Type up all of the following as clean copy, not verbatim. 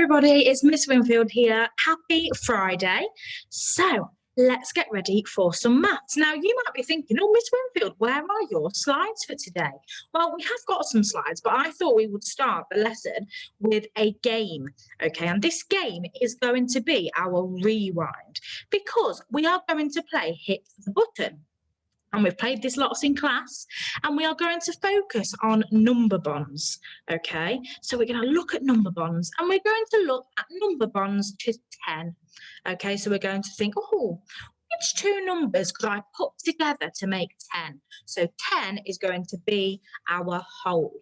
everybody, it's Miss Winfield here. Happy Friday. So let's get ready for some maths. Now you might be thinking, oh, Miss Winfield, where are your slides for today? Well, we have got some slides, but I thought we would start the lesson with a game. Okay, and this game is going to be our rewind because we are going to play Hit the Button. And we've played this lots in class, and we are going to focus on number bonds, okay? So we're going to look at number bonds, and we're going to look at number bonds to 10, okay? So we're going to think, oh, which two numbers could I put together to make 10? So 10 is going to be our whole.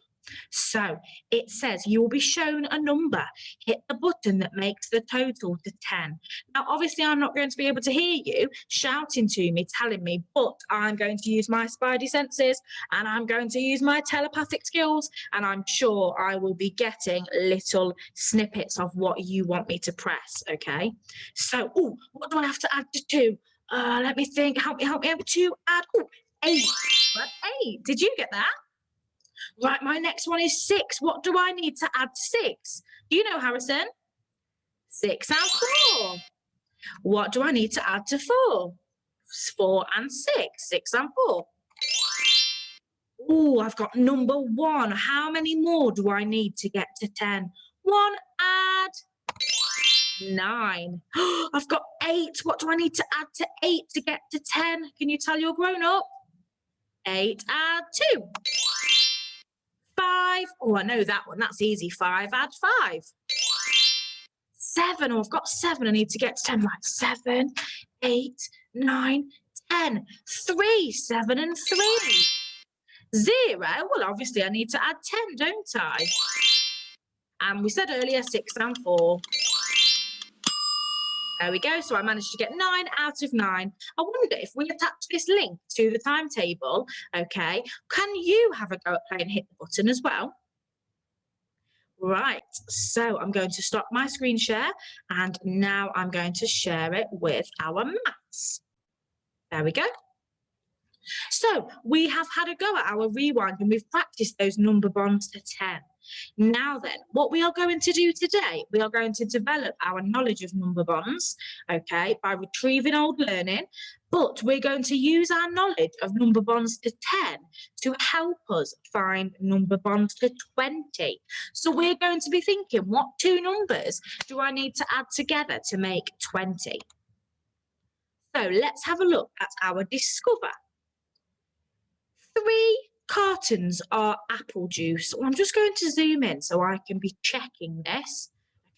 So it says you will be shown a number. Hit the button that makes the total to 10. Now, obviously, I'm not going to be able to hear you shouting to me, telling me, but I'm going to use my spidey senses and I'm going to use my telepathic skills, and I'm sure I will be getting little snippets of what you want me to press, okay? So, what do I have to add to 2? Let me think. Help me to add 8. But 8. Did you get that? Right, my next one is 6. What do I need to add 6? Do you know, Harrison? 6 and 4. What do I need to add to 4? 4 and 6. 6 and 4. Oh, I've got number 1. How many more do I need to get to 10? 1 add 9. I've got 8. What do I need to add to 8 to get to 10? Can you tell you're grown up? 8 add 2. 5. Oh, I know that one. That's easy. 5 add 5. 7. Oh, I've got 7. I need to get to 10. Right. 7, 8, 9, 10. 3. 7 and 3. 0. Well, obviously, I need to add 10, don't I? And we said earlier 6 and 4. There we go. So I managed to get 9 out of 9. I wonder if we attach this link to the timetable, okay, can you have a go at playing Hit the Button as well? Right. So I'm going to stop my screen share, and now I'm going to share it with our maths. There we go. So we have had a go at our rewind, and we've practiced those number bonds to 10. Now then, what we are going to do today, we are going to develop our knowledge of number bonds, okay, by retrieving old learning, but we're going to use our knowledge of number bonds to 10 to help us find number bonds to 20. So we're going to be thinking, what two numbers do I need to add together to make 20? So let's have a look at our discover. 3 cartons are apple juice. Well, I'm just going to zoom in so I can be checking this.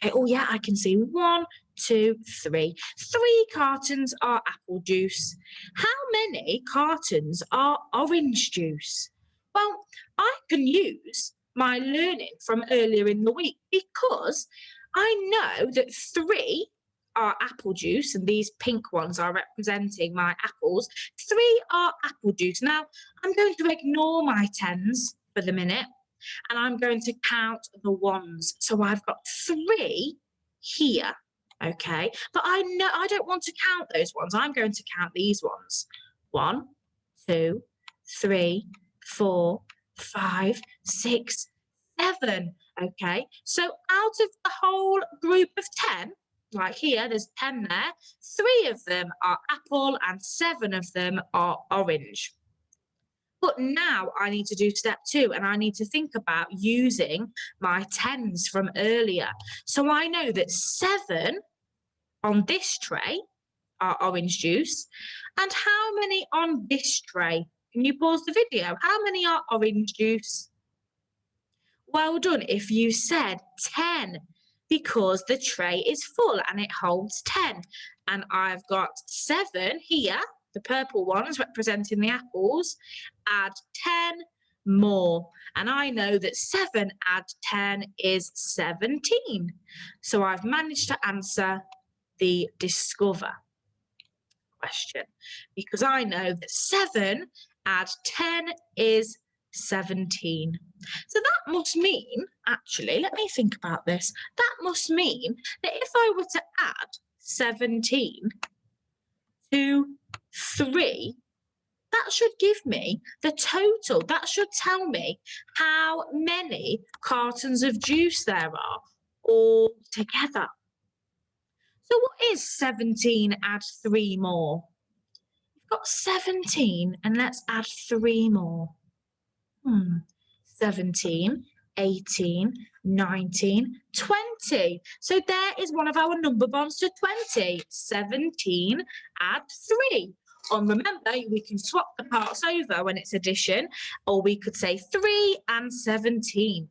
Okay, oh yeah, I can see 1, 2, 3. 3 cartons are apple juice. How many cartons are orange juice? Well, I can use my learning from earlier in the week because I know that 3 are apple juice, and these pink ones are representing my apples. 3 are apple juice. Now, I'm going to ignore my 10s for the minute, and I'm going to count the 1s. So I've got 3 here, okay? But I know I don't want to count those ones. I'm going to count these ones. 1, 2, 3, 4, 5, 6, 7, okay? So out of the whole group of 10, right here, there's 10 there. 3 of them are apple and 7 of them are orange. But now I need to do step 2, and I need to think about using my 10s from earlier. So I know that 7 on this tray are orange juice. And how many on this tray? Can you pause the video? How many are orange juice? Well done if you said 10. Because the tray is full and it holds 10. And I've got 7 here, the purple ones representing the apples, add 10 more. And I know that 7 add 10 is 17. So I've managed to answer the discover question because I know that 7 add 10 is 17. So that must mean, actually, let me think about this. That must mean that if I were to add 17 to 3, that should give me the total. That should tell me how many cartons of juice there are. all together. So what is 17 add 3 more? We've got 17 and let's add 3 more. 17, 18, 19, 20. So there is one of our number bonds to 20. 17 add 3. And remember, we can swap the parts over when it's addition, or we could say 3 and 17.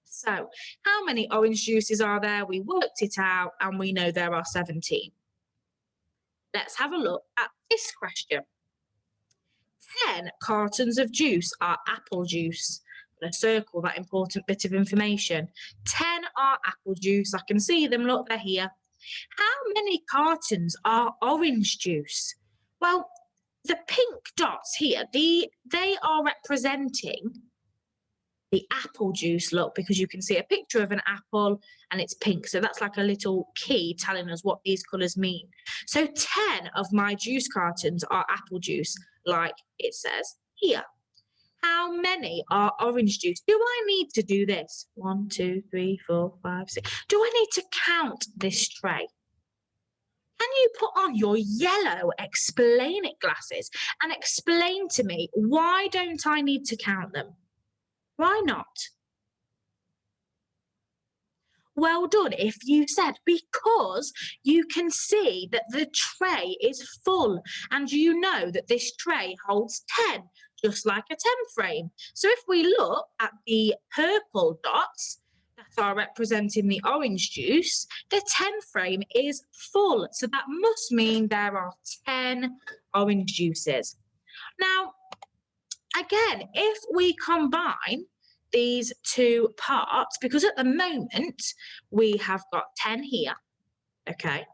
So how many orange juices are there? We worked it out and we know there are 17. Let's have a look at this question. 10 cartons of juice are apple juice. I'm going to circle that important bit of information. 10 are apple juice. I can see them. Look, they're here. How many cartons are orange juice? Well, the pink dots here, they are representing the apple juice, look, because you can see a picture of an apple and it's pink. So that's like a little key telling us what these colours mean. So 10 of my juice cartons are apple juice, like it says here. How many are orange juice? Do I need to do this? 1, 2, 3, 4, 5, 6. Do I need to count this tray? Can you put on your yellow explain it glasses and explain to me, why don't I need to count them? Why not? Well done if you said, because you can see that the tray is full and you know that this tray holds 10, just like a 10 frame. So if we look at the purple dots that are representing the orange juice, the 10 frame is full. So that must mean there are 10 orange juices. Now, again, if we combine these two parts, because at the moment we have got 10 here, okay,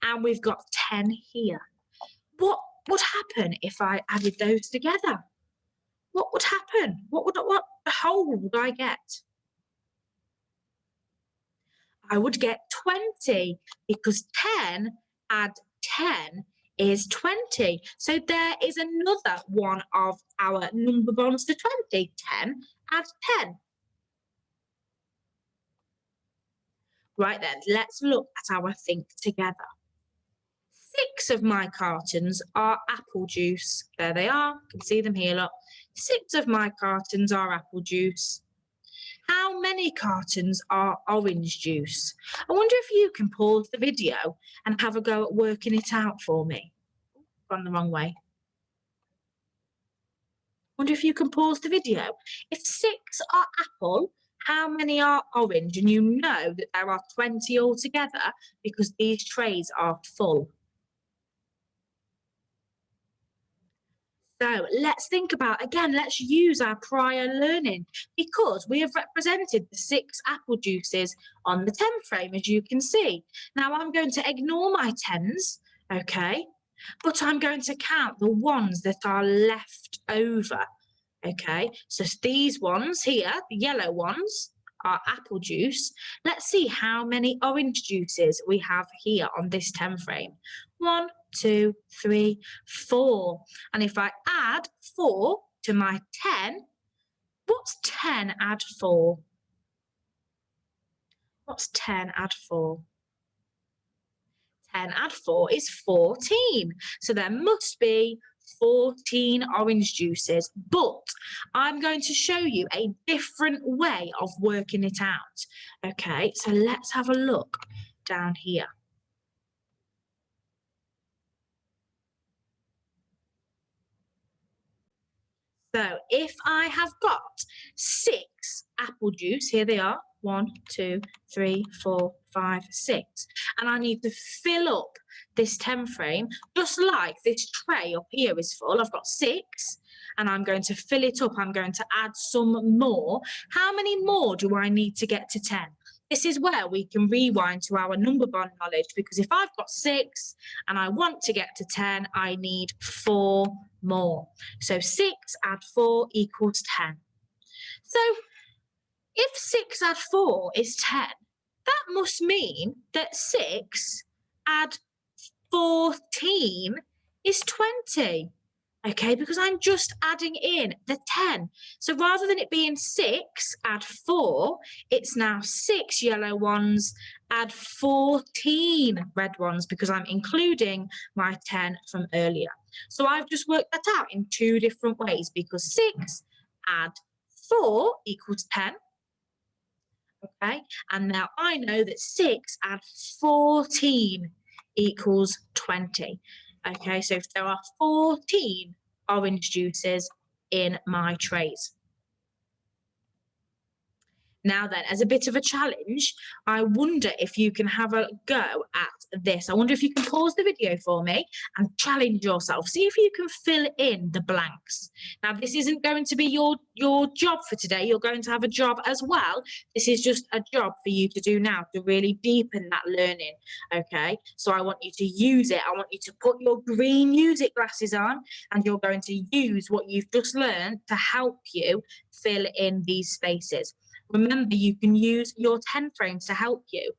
and we've got 10 here. What would happen if I added those together? What would happen? What whole would I get? I would get 20, because 10 add 10 is 20. So there is another one of our number bonds to 20. 10 add 10. Right then, let's look at our think together. 6 of my cartons are apple juice. There they are. You can see them here, look. 6 of my cartons are apple juice. How many cartons are orange juice? I wonder if you can pause the video and have a go at working it out for me. Gone the wrong way. Wonder if you can pause the video. If 6 are apple, how many are orange? And you know that there are 20 altogether because these trays are full. So let's think about, again, let's use our prior learning, because we have represented the 6 apple juices on the 10 frame, as you can see. Now I'm going to ignore my 10s, okay, but I'm going to count the ones that are left over, okay. So these ones here, the yellow ones, are apple juice. Let's see how many orange juices we have here on this 10 frame. 1, 2, 3, 4. And if I add 4 to my 10, what's 10 add 4? What's 10 add 4? 10 add 4 is 14. So there must be 14 orange juices, but I'm going to show you a different way of working it out. Okay, so let's have a look down here. So if I have got 6 apple juice, here they are, 1, 2, 3, 4, 5, 6, and I need to fill up this 10 frame, just like this tray up here is full. I've got 6, and I'm going to fill it up. I'm going to add some more. How many more do I need to get to 10? This is where we can rewind to our number bond knowledge, because if I've got 6 and I want to get to 10, I need 4 more. So 6 add 4 equals 10. So if 6 add 4 is 10, that must mean that 6 add 14 is 20. Okay, because I'm just adding in the 10. So rather than it being 6, add 4, it's now 6 yellow ones, add 14 red ones because I'm including my 10 from earlier. So I've just worked that out in 2 different ways because 6 add 4 equals 10. Okay, and now I know that 6 add 14 equals 20. Okay, so if there are 14 orange juices in my trays. Now then, as a bit of a challenge, I wonder if you can have a go at this. I wonder if you can pause the video for me and challenge yourself. See if you can fill in the blanks. Now, this isn't going to be your job for today. You're going to have a job as well. This is just a job for you to do now to really deepen that learning, okay? So I want you to use it. I want you to put your green music glasses on and you're going to use what you've just learned to help you fill in these spaces. Remember, you can use your 10 frames to help you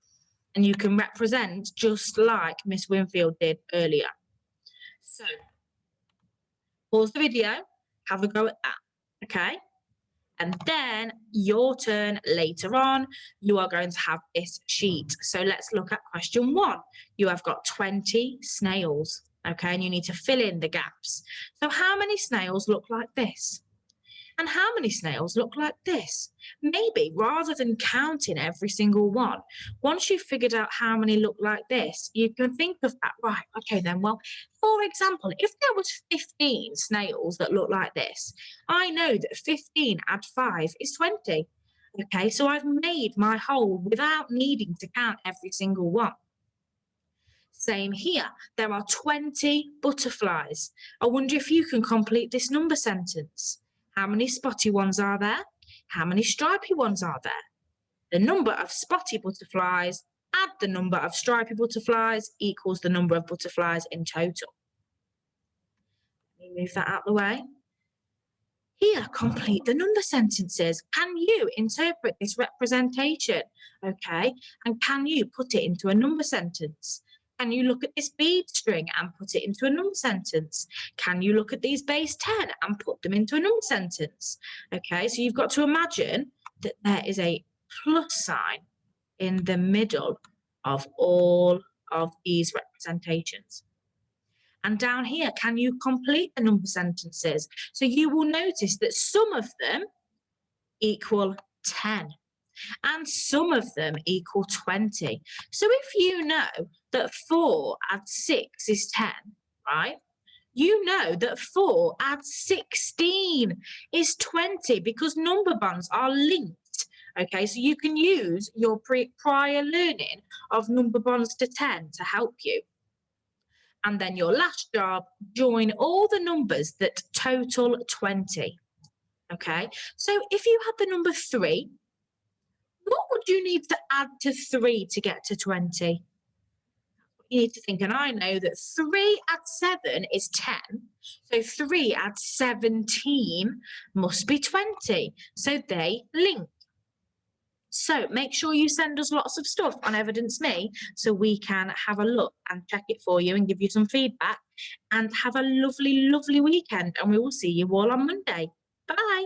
and you can represent just like Miss Winfield did earlier. So, pause the video, have a go at that, okay? And then your turn later on, you are going to have this sheet. So let's look at question 1. You have got 20 snails, okay? And you need to fill in the gaps. So how many snails look like this? And how many snails look like this? Maybe rather than counting every single one, once you've figured out how many look like this, you can think of that, right, okay then, well, for example, if there was 15 snails that look like this, I know that 15 add 5 is 20. Okay, so I've made my whole without needing to count every single one. Same here, there are 20 butterflies. I wonder if you can complete this number sentence. How many spotty ones are there? How many stripy ones are there? The number of spotty butterflies add the number of stripy butterflies equals the number of butterflies in total. Let me move that out of the way. Here, complete the number sentences. Can you interpret this representation? Okay, and can you put it into a number sentence? Can you look at this bead string and put it into a number sentence? Can you look at these base 10 and put them into a number sentence? Okay, so you've got to imagine that there is a plus sign in the middle of all of these representations. And down here, can you complete the number sentences? So you will notice that some of them equal 10 and some of them equal 20. So if you know that 4 adds 6 is 10, right? You know that 4 adds 16 is 20 because number bonds are linked. Okay, so you can use your prior learning of number bonds to 10 to help you. And then your last job, join all the numbers that total 20. Okay, so if you had the number 3, what would you need to add to 3 to get to 20? You need to think, and I know that 3 adds 7 is 10. So 3 adds 17 must be 20. So they link. So make sure you send us lots of stuff on Evidence Me so we can have a look and check it for you and give you some feedback. And have a lovely, lovely weekend. And we will see you all on Monday. Bye.